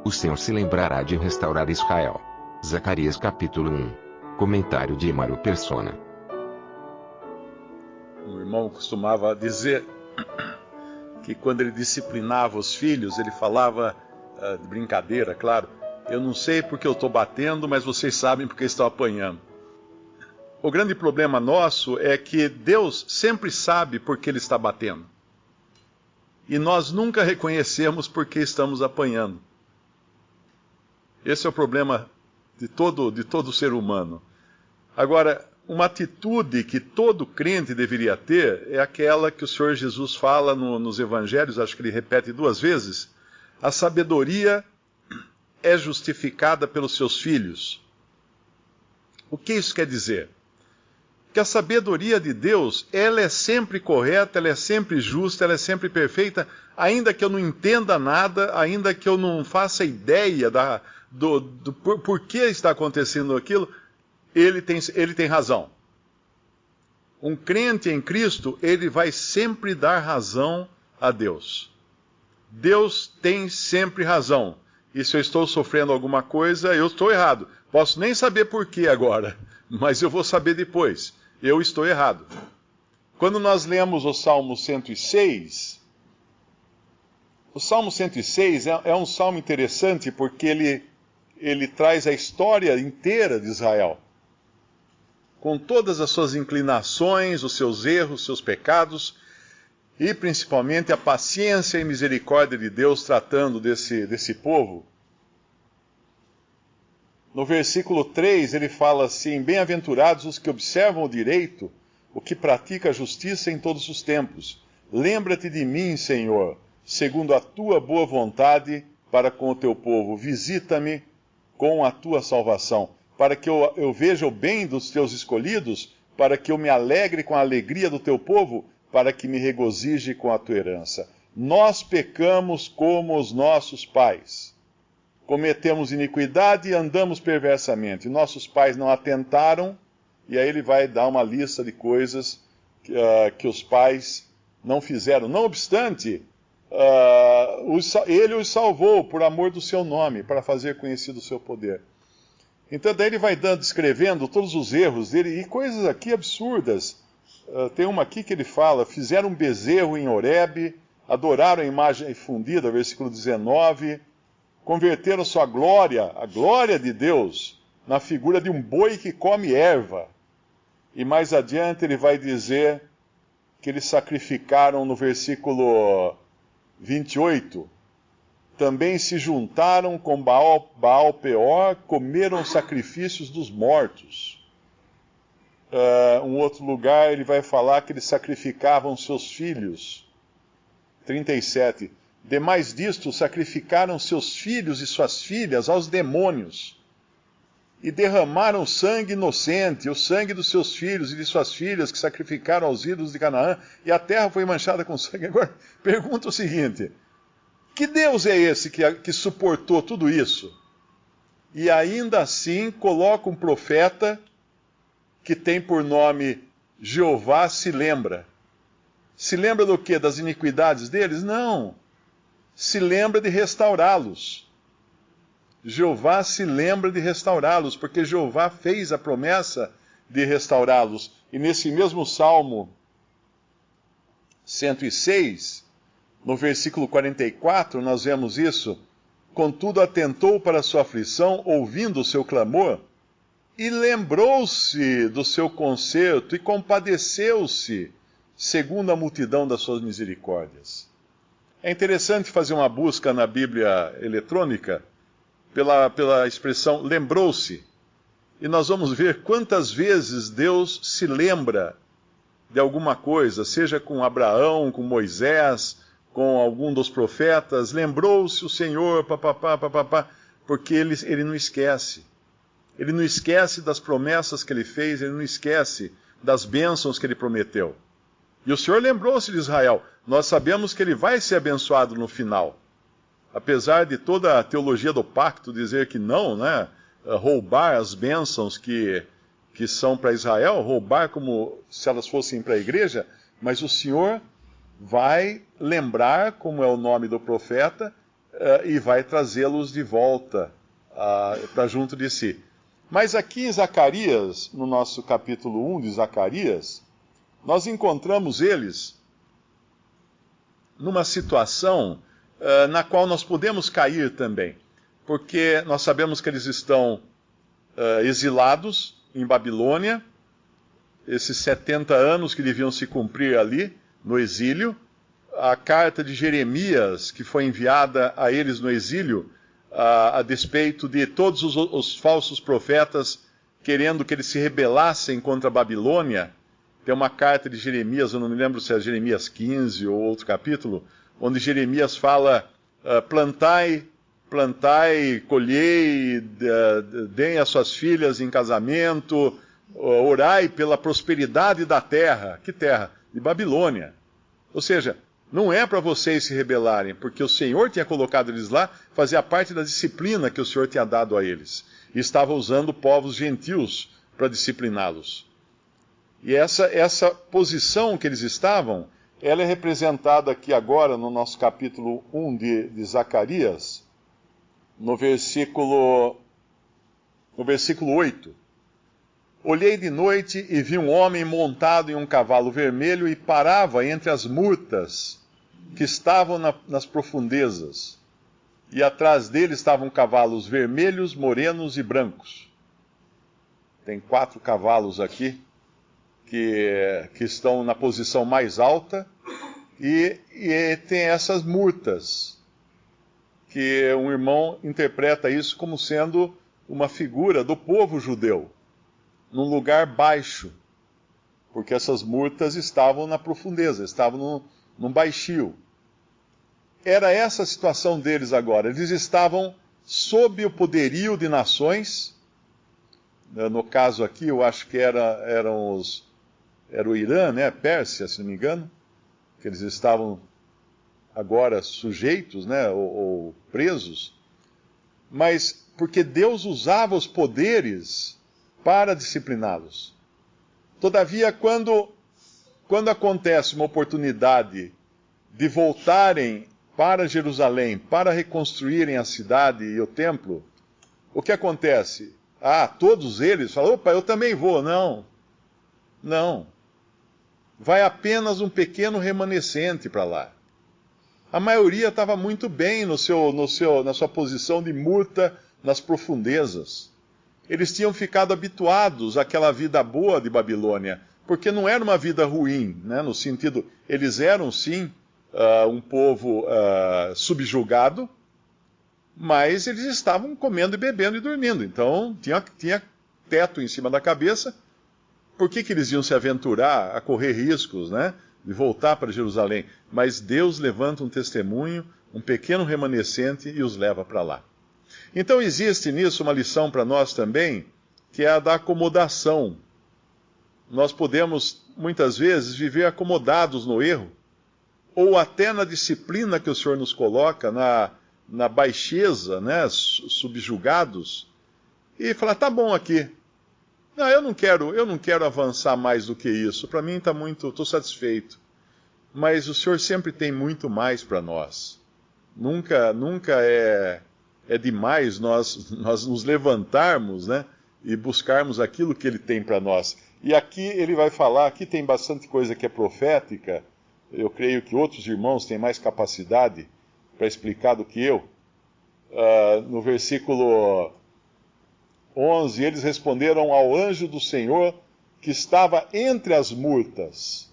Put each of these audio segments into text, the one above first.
O Senhor se lembrará de restaurar Israel. Zacarias capítulo 1. Comentário de Ímaro Persona. Um irmão costumava dizer que quando ele disciplinava os filhos, ele falava, de brincadeira, claro, eu não sei porque eu estou batendo, mas vocês sabem porque estão apanhando. O grande problema nosso é que Deus sempre sabe por que Ele está batendo. E nós nunca reconhecemos por que estamos apanhando. Esse é o problema de todo ser humano. Agora, uma atitude que todo crente deveria ter é aquela que o Senhor Jesus fala nos evangelhos, acho que ele repete 2 vezes. A sabedoria é justificada pelos seus filhos. O que isso quer dizer? Que a sabedoria de Deus, ela é sempre correta, ela é sempre justa, ela é sempre perfeita, ainda que eu não entenda nada, ainda que eu não faça ideia do porquê está acontecendo aquilo, ele tem razão. Um crente em Cristo, ele vai sempre dar razão a Deus. Deus tem sempre razão. E se eu estou sofrendo alguma coisa, eu estou errado. Posso nem saber porquê agora, mas eu vou saber depois. Eu estou errado. Quando nós lemos o Salmo 106, o Salmo 106 é um salmo interessante porque ele traz a história inteira de Israel, com todas as suas inclinações, os seus erros, os seus pecados, e principalmente a paciência e misericórdia de Deus tratando desse povo. No versículo 3 ele fala assim: bem-aventurados os que observam o direito, o que pratica a justiça em todos os tempos. Lembra-te de mim, Senhor, segundo a tua boa vontade para com o teu povo. Visita-me com a tua salvação, para que eu veja o bem dos teus escolhidos, para que eu me alegre com a alegria do teu povo, para que me regozije com a tua herança. Nós pecamos como os nossos pais. Cometemos iniquidade e andamos perversamente. Nossos pais não atentaram, e aí ele vai dar uma lista de coisas que os pais não fizeram. Não obstante, ele os salvou por amor do seu nome, para fazer conhecido o seu poder. Então daí ele vai descrevendo todos os erros dele, e coisas aqui absurdas. Tem uma aqui que ele fala: fizeram um bezerro em Horebe, adoraram a imagem fundida, versículo 19, converteram sua glória, a glória de Deus, na figura de um boi que come erva. E mais adiante ele vai dizer que eles sacrificaram, no versículo 28, também se juntaram com Baal Peor, comeram sacrifícios dos mortos. Um outro lugar ele vai falar que eles sacrificavam seus filhos. 37. Demais disto, sacrificaram seus filhos e suas filhas aos demônios, e derramaram sangue inocente, o sangue dos seus filhos e de suas filhas, que sacrificaram aos ídolos de Canaã, e a terra foi manchada com sangue. Agora, pergunta o seguinte: que Deus é esse que suportou tudo isso? E ainda assim coloca um profeta que tem por nome Jeová se lembra. Se lembra do quê? Das iniquidades deles? Não. Se lembra de restaurá-los. Jeová se lembra de restaurá-los, porque Jeová fez a promessa de restaurá-los. E nesse mesmo Salmo 106, no versículo 44, nós vemos isso: contudo atentou para a sua aflição, ouvindo o seu clamor, e lembrou-se do seu conserto, e compadeceu-se, segundo a multidão das suas misericórdias. É interessante fazer uma busca na Bíblia eletrônica pela expressão lembrou-se. E nós vamos ver quantas vezes Deus se lembra de alguma coisa, seja com Abraão, com Moisés, com algum dos profetas. Lembrou-se o Senhor, porque ele não esquece. Ele não esquece das promessas que ele fez, ele não esquece das bênçãos que ele prometeu. E o Senhor lembrou-se de Israel. Nós sabemos que ele vai ser abençoado no final. Apesar de toda a teologia do pacto dizer que não, né? Roubar as bênçãos que são para Israel, roubar como se elas fossem para a igreja, mas o Senhor vai lembrar, como é o nome do profeta, e vai trazê-los de volta para junto de si. Mas aqui em Zacarias, no nosso capítulo 1 de Zacarias, nós encontramos eles numa situação na qual nós podemos cair também, porque nós sabemos que eles estão exilados em Babilônia, esses 70 anos que deviam se cumprir ali no exílio. A carta de Jeremias, que foi enviada a eles no exílio, a despeito de todos os falsos profetas querendo que eles se rebelassem contra a Babilônia. Tem uma carta de Jeremias, eu não me lembro se é Jeremias 15 ou outro capítulo, onde Jeremias fala, plantai, colhei, deem as suas filhas em casamento, orai pela prosperidade da terra. Que terra? De Babilônia. Ou seja, não é para vocês se rebelarem, porque o Senhor tinha colocado eles lá, fazia parte da disciplina que o Senhor tinha dado a eles. E estava usando povos gentios para discipliná-los. E essa posição que eles estavam, ela é representada aqui agora no nosso capítulo 1 de Zacarias, no versículo 8. Olhei de noite e vi um homem montado em um cavalo vermelho e parava entre as murtas que estavam nas profundezas. E atrás dele estavam cavalos vermelhos, morenos e brancos. Tem 4 cavalos aqui que estão na posição mais alta e tem essas murtas, que um irmão interpreta isso como sendo uma figura do povo judeu, num lugar baixo, porque essas murtas estavam na profundeza, estavam num baixio. Era essa a situação deles agora. Eles estavam sob o poderio de nações. No caso aqui, eu acho que era o Irã, né? Pérsia, se não me engano, que eles estavam agora sujeitos, né? Ou presos. Mas porque Deus usava os poderes para discipliná-los. Todavia, quando acontece uma oportunidade de voltarem para Jerusalém, para reconstruírem a cidade e o templo, o que acontece? Todos eles falam, opa, eu também vou. Não. Vai apenas um pequeno remanescente para lá. A maioria estava muito bem na sua posição de murta nas profundezas. Eles tinham ficado habituados àquela vida boa de Babilônia, porque não era uma vida ruim, né? No sentido, eles eram sim um povo subjugado, mas eles estavam comendo e bebendo e dormindo, então tinha teto em cima da cabeça. Por que eles iam se aventurar a correr riscos, né, de voltar para Jerusalém? Mas Deus levanta um testemunho, um pequeno remanescente, e os leva para lá. Então existe nisso uma lição para nós também, que é a da acomodação. Nós podemos, muitas vezes, viver acomodados no erro, ou até na disciplina que o Senhor nos coloca, na baixeza, né, subjugados, e falar, tá bom aqui. Não, eu não quero avançar mais do que isso. Para mim estou satisfeito. Mas o Senhor sempre tem muito mais para nós. Nunca é demais nós nos levantarmos, né, e buscarmos aquilo que Ele tem para nós. E aqui ele vai falar, aqui tem bastante coisa que é profética. Eu creio que outros irmãos têm mais capacidade para explicar do que eu. No versículo 11, eles responderam ao anjo do Senhor que estava entre as murtas.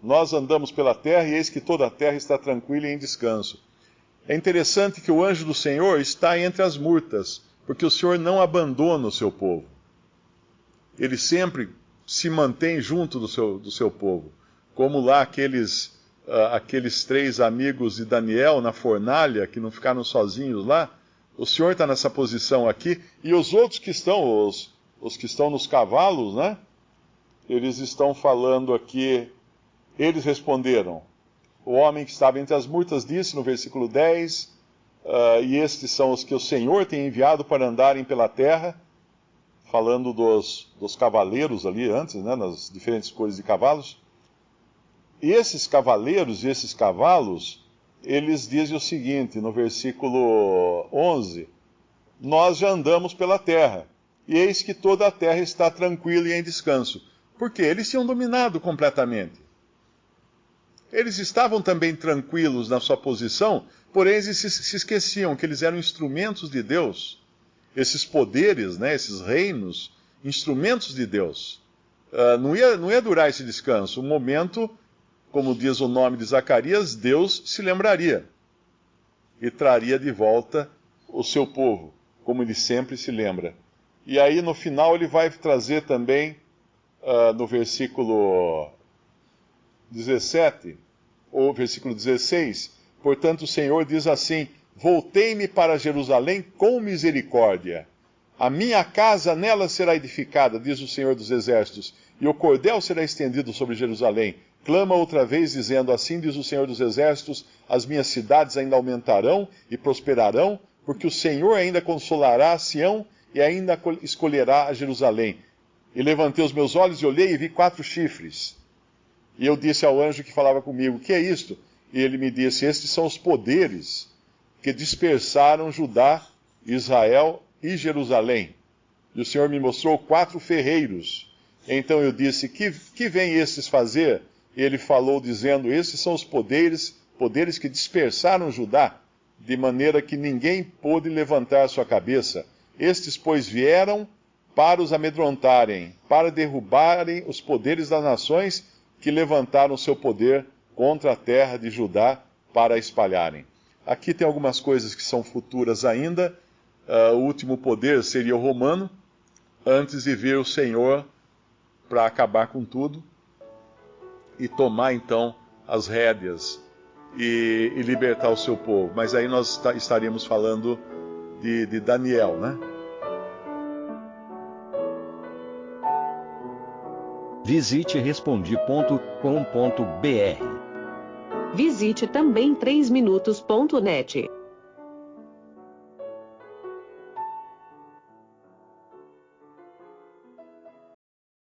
Nós andamos pela terra e eis que toda a terra está tranquila e em descanso. É interessante que o anjo do Senhor está entre as murtas, porque o Senhor não abandona o seu povo. Ele sempre se mantém junto do seu povo. Como lá aqueles 3 amigos de Daniel na fornalha, que não ficaram sozinhos lá, o Senhor está nessa posição aqui, e os outros que estão, os que estão nos cavalos, né? Eles estão falando aqui, eles responderam. O homem que estava entre as murtas disse, no versículo 10, e estes são os que o Senhor tem enviado para andarem pela terra, falando dos cavaleiros ali antes, né, nas diferentes cores de cavalos. E esses cavaleiros e esses cavalos eles dizem o seguinte, no versículo 11: nós já andamos pela terra, e eis que toda a terra está tranquila e em descanso. Porque eles tinham dominado completamente. Eles estavam também tranquilos na sua posição, porém eles se esqueciam que eles eram instrumentos de Deus. Esses poderes, né, esses reinos, instrumentos de Deus. Não ia durar esse descanso. Um momento, como diz o nome de Zacarias, Deus se lembraria e traria de volta o seu povo, como ele sempre se lembra. E aí no final ele vai trazer também, no versículo 17, ou versículo 16, portanto o Senhor diz assim: voltei-me para Jerusalém com misericórdia. A minha casa nela será edificada, diz o Senhor dos Exércitos, e o cordel será estendido sobre Jerusalém. Clama outra vez, dizendo: assim diz o Senhor dos Exércitos, as minhas cidades ainda aumentarão e prosperarão, porque o Senhor ainda consolará a Sião e ainda escolherá a Jerusalém. E levantei os meus olhos e olhei e vi 4 chifres. E eu disse ao anjo que falava comigo: o que é isto? E ele me disse: estes são os poderes que dispersaram Judá, Israel e Jerusalém. E o Senhor me mostrou 4 ferreiros. Então eu disse: que vêm estes fazer? E ele falou dizendo: esses são os poderes que dispersaram Judá, de maneira que ninguém pôde levantar sua cabeça. Estes, pois, vieram para os amedrontarem, para derrubarem os poderes das nações que levantaram seu poder contra a terra de Judá para a espalharem. Aqui tem algumas coisas que são futuras ainda. O último poder seria o romano, antes de vir o Senhor para acabar com tudo e tomar então as rédeas e libertar o seu povo. Mas aí nós estaríamos falando de Daniel, né? Visite Respondi.com.br. Visite também 3minutos.net.